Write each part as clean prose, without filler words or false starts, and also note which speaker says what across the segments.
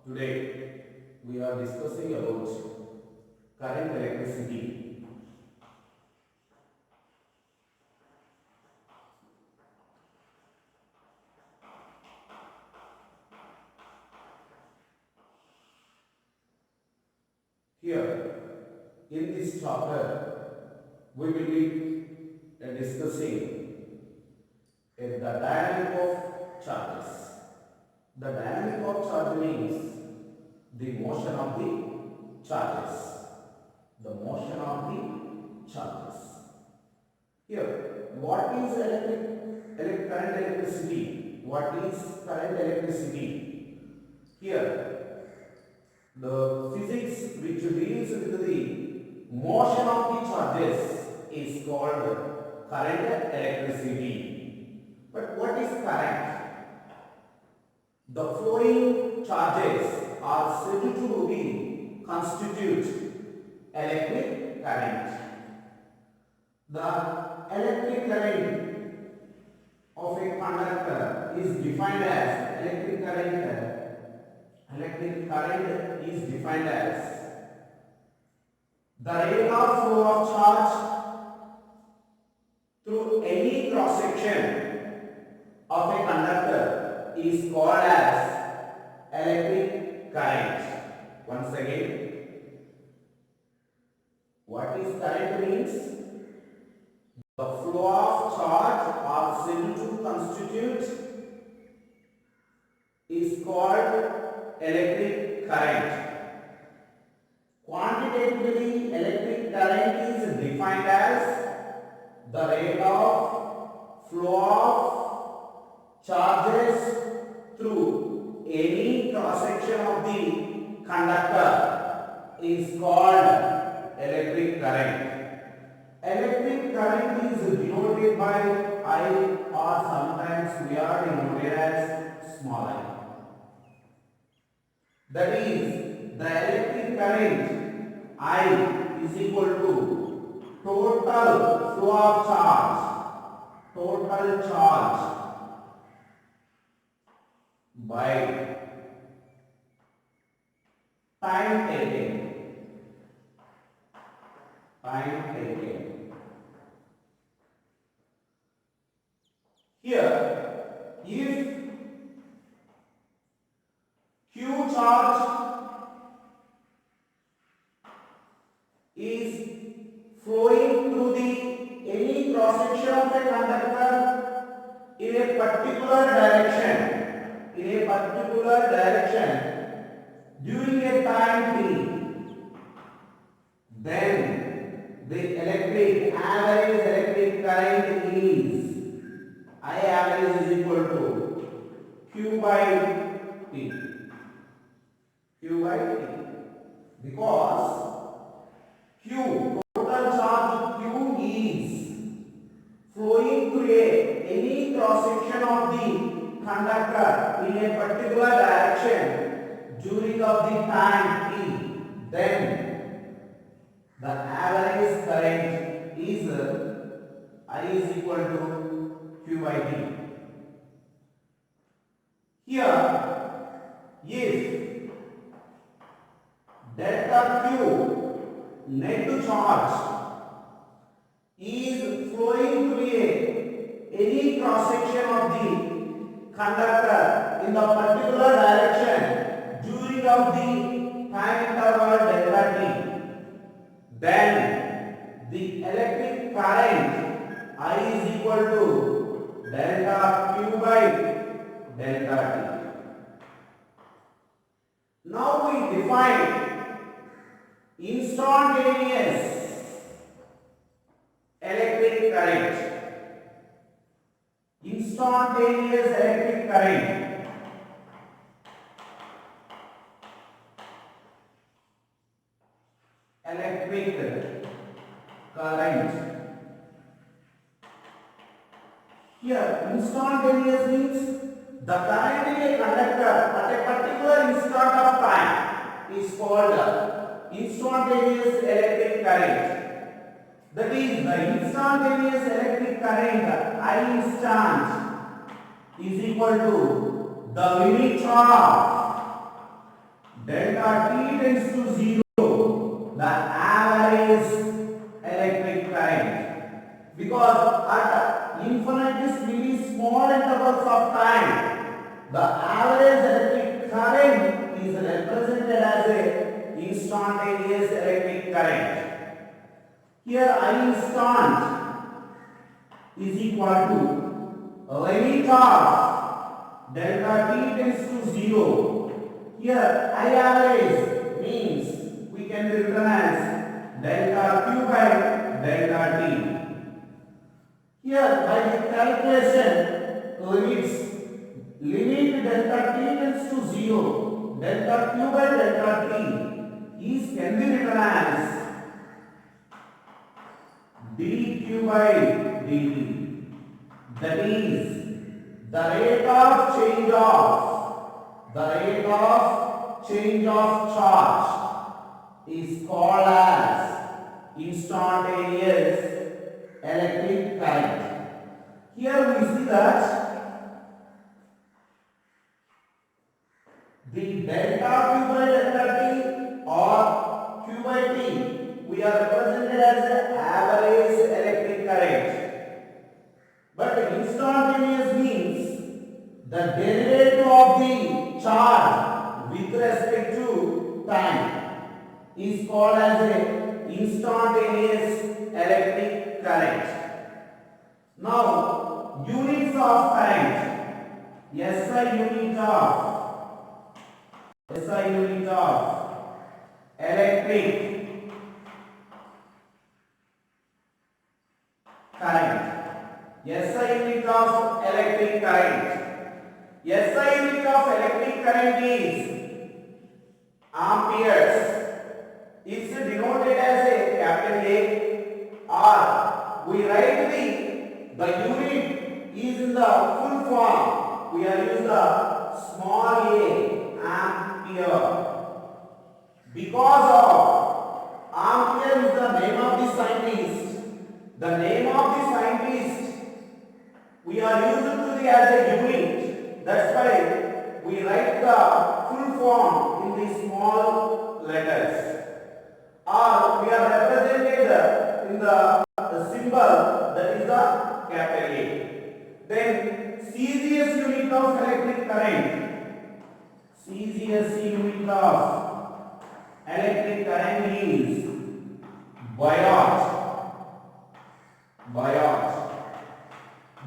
Speaker 1: Today we are discussing about current electricity. Here in this chapter we will be discussing the dynamic of charges. The dynamic of charge means the motion of the charges. The motion of the charges. Here, what is current electricity? What is current electricity? Here, the physics which deals with the motion of the charges is called current electricity. But what is current? The flowing charges are said to be constitute electric current. The electric current of a conductor is defined as electric current is defined as the rate of flow of charge through any cross section of a conductor is called as electric current. Once again, what is current means? The flow of charge are said to constitute is called electric current. Quantitatively, electric current is defined as the rate of flow of charges through any cross section of the conductor is called electric current. Electric current is denoted by I, or sometimes we are denoted as small I. That is, the electric current I is equal to total flow of charge by time taken. Here, if Q charge is flowing through the any cross section of a conductor in a particular direction during a time t, then the average electric current is I average is equal to Q by T. Because Q, total charge Q is flowing through any cross section of the conductor in a particular direction during of the time t, then the average current is I is equal to Q by T. Here, if delta Q net charge is flowing through any cross section of the conductor in the particular direction during of the time interval delta t, then the electric current I is equal to delta Q by delta T. Now we define instantaneous electric current. Instantaneous electric current Here, instantaneous means the current in a conductor at a particular instant of time is called instantaneous electric current. That is, the instantaneous electric current I instant is equal to the unit of delta T tends to 0, the average electric current. Because at infinitesimally small intervals of time, the average electric current is represented as a instantaneous electric current. Here I instant is equal to limit of delta T tends to 0. Here I average means we can written as delta Q by delta T. Here by the calculation limit delta T tends to 0, delta Q by delta T is can be written as dq by dt. That is the rate of change of charge is called as instantaneous electric current. Here we see that the delta Q by delta T or Q by T we are represented as the average electric current. But instantaneous means the derivative of the charge with respect to time is called as a instantaneous electric current. Now, units of current. SI unit of electric current. SI unit of electric current. SI unit of electric current is amperes. It's denoted as a capital A, or we write the unit is in the full form. We are using the small a, ampere. Because of ampere is the name of the scientist. The name of the scientist we are using to the as a unit. That's why we write the full form in the small letters. Or we are represented in the symbol that is the capital A. Then CGS unit of electric current. CGS unit of electric current is watt.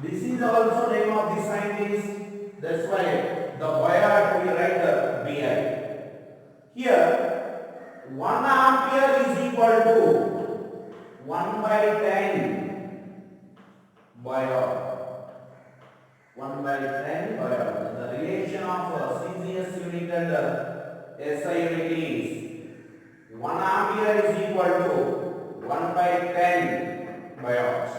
Speaker 1: This is also name of the scientist. That's why the watt we write the BI. Here 1 ampere is equal to 1 by 10 watt. 1 by 10 watt. The relation of CGS unit and SI unit is 1 ampere is equal to 1 by 10 watt.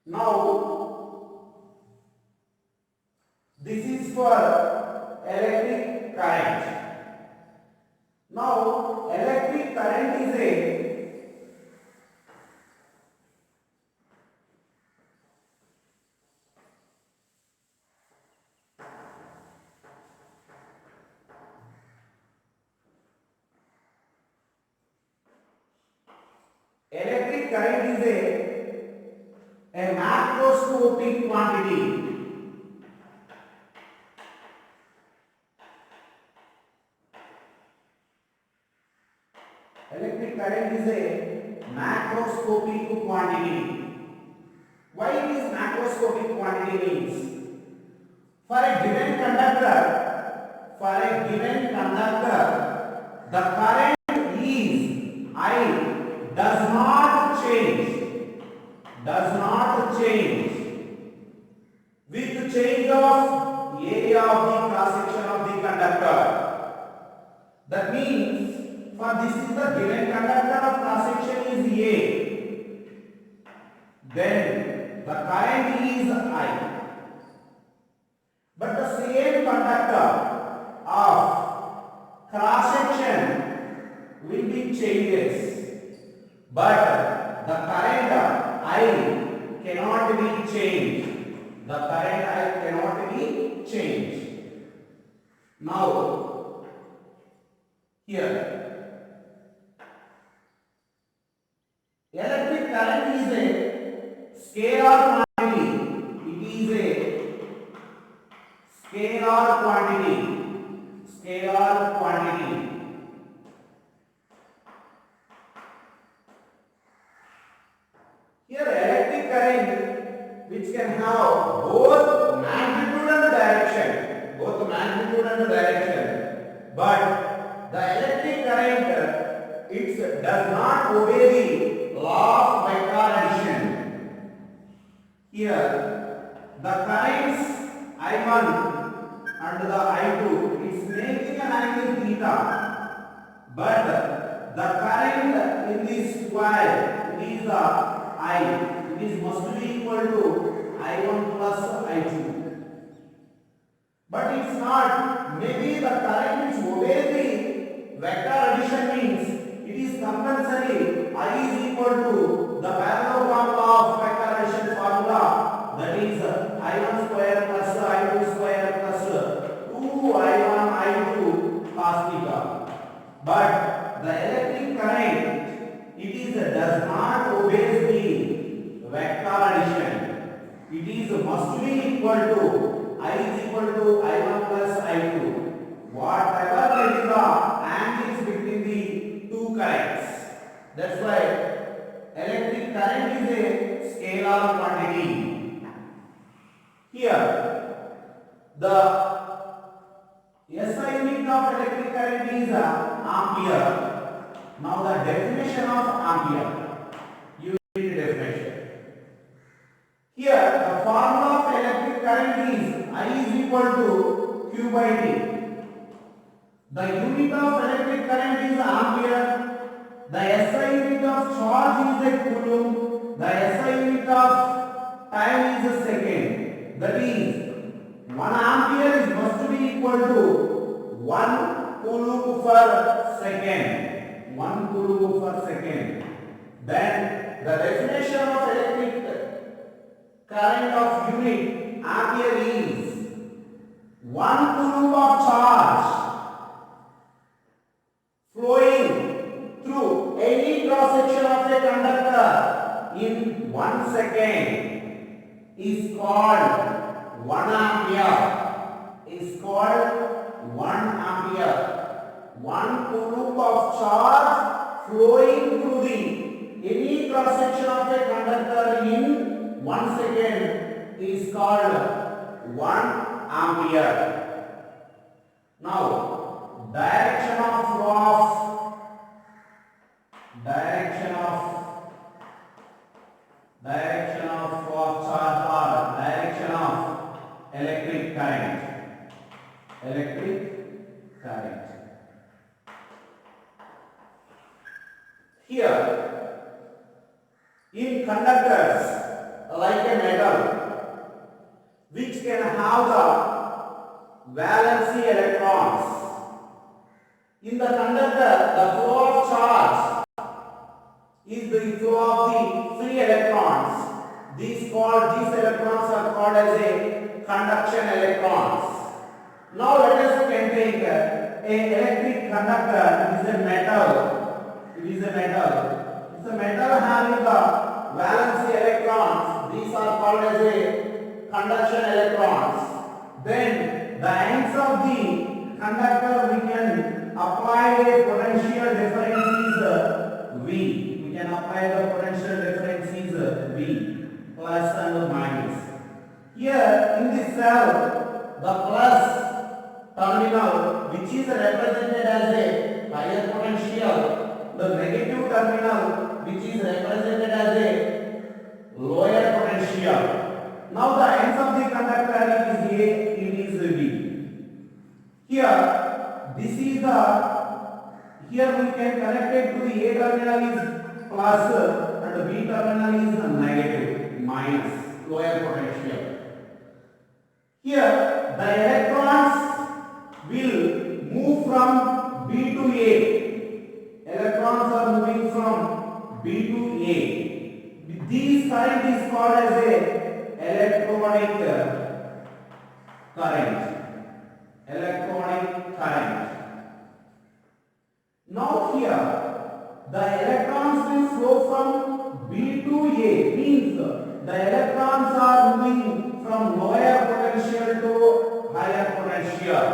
Speaker 1: Now, this is for electric current. Now, electric current is a macroscopic quantity. Electric current is a macroscopic quantity. Why it is macroscopic quantity means? For a given conductor, the current is I does not change with change of area of the cross section of the conductor. That means for this is the given conductor of cross section is A, then the current is I. But the same conductor of cross section will be changes, but the current I cannot be changed. The current I cannot be changed. Now here electric current is a scalar quantity. It is a scalar quantity. Scalar quantity. Here electric current which can have both magnitude and direction. Both magnitude and direction. But the electric current it does not obey the law of vector addition. Here the currents I1 and the I2 is making an angle theta, but the current in this coil it is the I, it is must be equal to I1 plus I2. But it's not. Maybe the current which obeys the vector addition means it is compulsory. I is equal to the parallelogram law of vector addition formula, that is I1 square plus I2 square plus 2I1 I2 cos theta. But the electric current it does not obey the vector addition. It is must be equal to I is equal to I1 plus I2. Whatever may be the angles between the two currents. That's why electric current is a scalar quantity. Here the SI unit of electric current is ampere. Now the definition of ampere. You read the definition. Here the formula of electric current is I is equal to Q by T. The unit of electric current is ampere. The SI unit of charge is a coulomb. The SI unit of time is a second. That is 1 ampere is must be equal to 1 coulomb per second. 1 coulomb per second. Then the definition of electric current of unit ampere is 1 coulomb of charge flowing through any cross section of a conductor in 1 second is called 1 ampere. Is called 1 ampere. 1 coulomb of charge flowing through the any cross section of a conductor in 1 second is called 1 ampere. Now direction of flow of charge or direction of electric current. Here in conductors like a metal which can have the valency electrons. In the conductor the flow of charge is the flow of the free electrons. These electrons are called as a conduction electrons. Now let us can take a electric conductor. It is a metal. It's a metal having the valency electrons. These are called as a conduction electrons. Then the ends of the conductor we can apply a potential difference is V. We can apply the potential difference is V, plus and minus. Here in this cell, the plus terminal which is represented as a higher potential, the negative terminal which is represented as a lower potential. Now the ends of the conductor is A, it is B. Here this is here we can connect it to the A terminal is plus and the B terminal is negative, minus, lower potential. Here the electrons will move from B to A. Electrons are moving from B to A. This current is called as a electronic current. Electronic the electrons will flow from B to A, means the electrons are moving from lower potential to higher potential.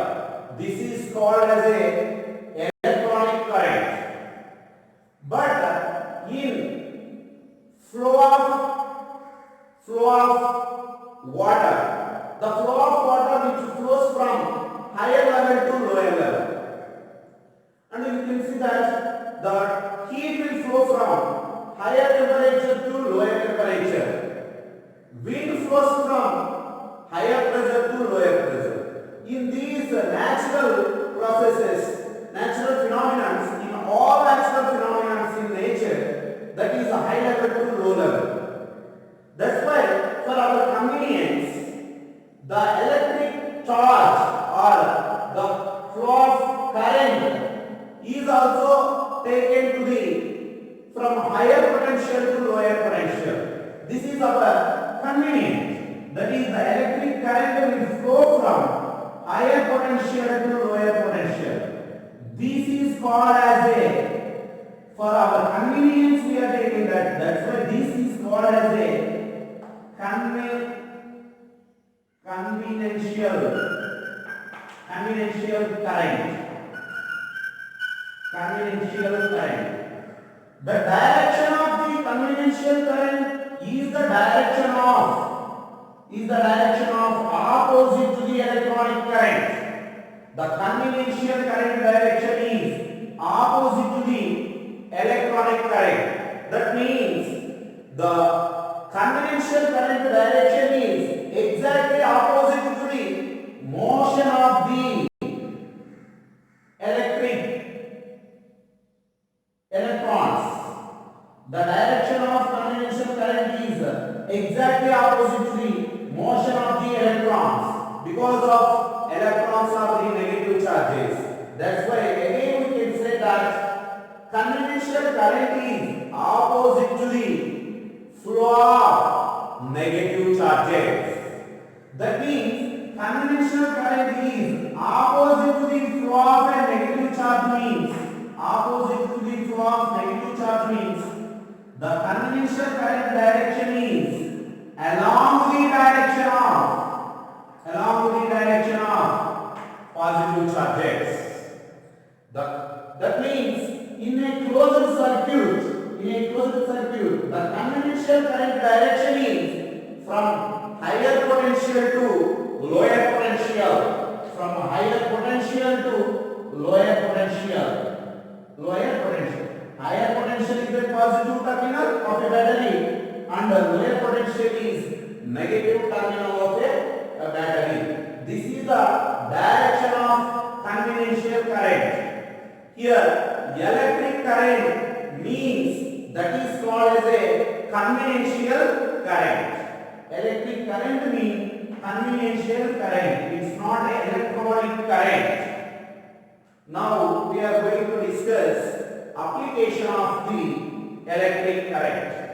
Speaker 1: This is called as a electronic current. But in flow of water, the flow of water which flows from higher level to lower level, and you can see that the heat will flow from higher temperature to lower temperature. Wind flows from higher pressure to lower pressure. In these natural processes, natural phenomena, in all natural phenomena in nature, that is a high level to low level. That's why, for our convenience, the electric charge or the flow of current is also taken to the from higher potential to lower potential. This is our convenience. That is, the electric current will flow from higher potential to lower potential. This is called as a, for our convenience we are taking that. That's why this is called as a conveniential current. Conveniential current. The direction of the conveniential current is the direction of opposite to the electronic current. The conveniential current direction is opposite to the electronic current. That means the conveniential current direction is exactly opposite to the motion of the electrons. The direction of conveniential current is exactly opposite to the motion of the electrons, because of electrons are the negative charges. That's why again we can say that conveniential current is opposite to the flow of negative charges. That means conveniential current is opposite to the flow of a negative charge, means opposite to the flow of negative charge means the conveniential current direction is along the direction of positive charges. That means in a closed circuit, the conveniential current direction is from higher potential to lower potential, from higher potential to lower potential. Higher potential is the positive terminal of a battery, and lower potential is negative terminal of a battery. This is the direction of conveniential current. Here, electric current means that is called as a conveniential current. Electric current means conveniential current. It's not an electronic current. Now we are going to discuss application of the electric current.